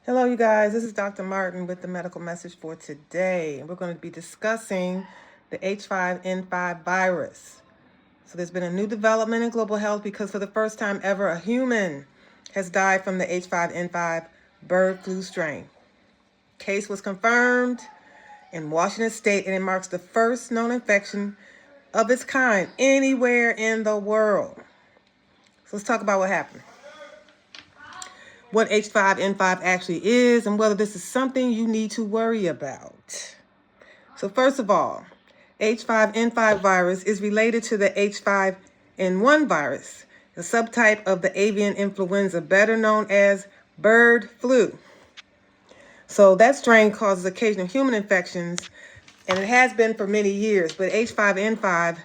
Hello, you guys. This is Dr. Martin with the medical message for today. We're going to be discussing the H5N5 virus. So there's been a new development in global health because for the first time ever, a human has died from the H5N5 bird flu strain. Case was confirmed in Washington State, and it marks the first known infection of its kind anywhere in the world. So let's talk about what happened. What H5N5 actually is and whether this is something you need to worry about. So first of all, H5N5 virus is related to the H5N1 virus, a subtype of the avian influenza, better known as bird flu. So that strain causes occasional human infections, and it has been for many years, but H5N5,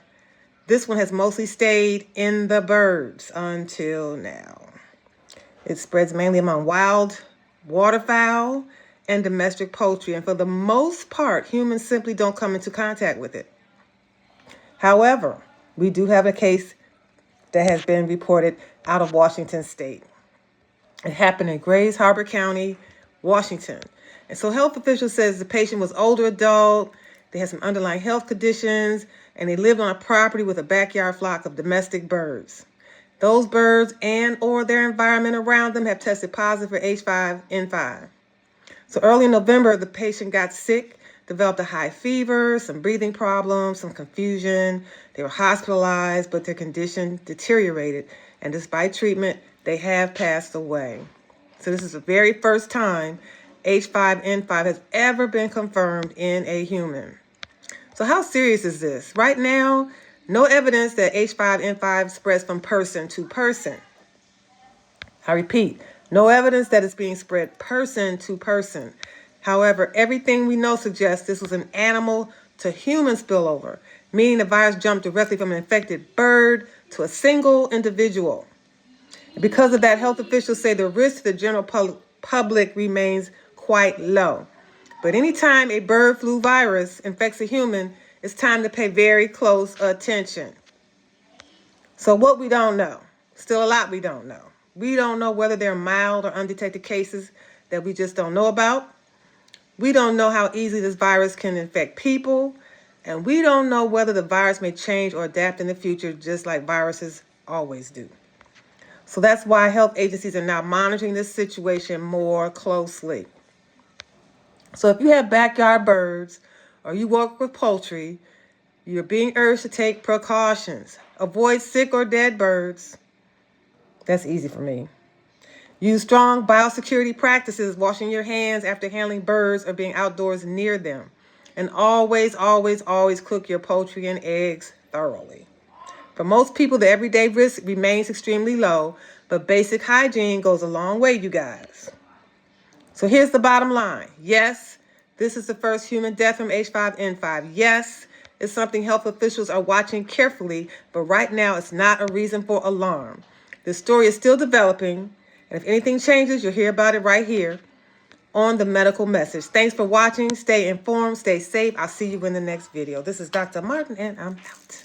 this one has mostly stayed in the birds until now. It spreads mainly among wild waterfowl and domestic poultry, and for the most part, humans simply don't come into contact with it. However, we do have a case that has been reported out of Washington State. It happened in Grays Harbor County, Washington. And so health officials says the patient was older adult, they had some underlying health conditions, and they lived on a property with a backyard flock of domestic birds. Those birds and or their environment around them have tested positive for H5N5. So early in November, the patient got sick, developed a high fever, some breathing problems, some confusion. They were hospitalized, but their condition deteriorated. And despite treatment, they have passed away. So this is the very first time H5N5 has ever been confirmed in a human. So how serious is this? Right now, no evidence that H5N5 spreads from person to person. I repeat, no evidence that it's being spread person to person. However, everything we know suggests this was an animal to human spillover, meaning the virus jumped directly from an infected bird to a single individual. Because of that, health officials say the risk to the general public remains quite low. But anytime a bird flu virus infects a human, it's time to pay very close attention. So what we don't know, still a lot we don't know. We don't know whether they're mild or undetected cases that we just don't know about. We don't know how easily this virus can infect people. And we don't know whether the virus may change or adapt in the future, just like viruses always do. So that's why health agencies are now monitoring this situation more closely. So if you have backyard birds or you work with poultry, you're being urged to take precautions. Avoid sick or dead birds. That's easy for me. Use strong biosecurity practices, washing your hands after handling birds or being outdoors near them. And always, always, always cook your poultry and eggs thoroughly. For most people, the everyday risk remains extremely low, but basic hygiene goes a long way, you guys. So here's the bottom line. Yes, this is the first human death from H5N5. Yes, it's something health officials are watching carefully, but right now it's not a reason for alarm. This story is still developing, and if anything changes, you'll hear about it right here on the medical message. Thanks for watching. Stay informed, stay safe. I'll see you in the next video. This is Dr. Martin, and I'm out.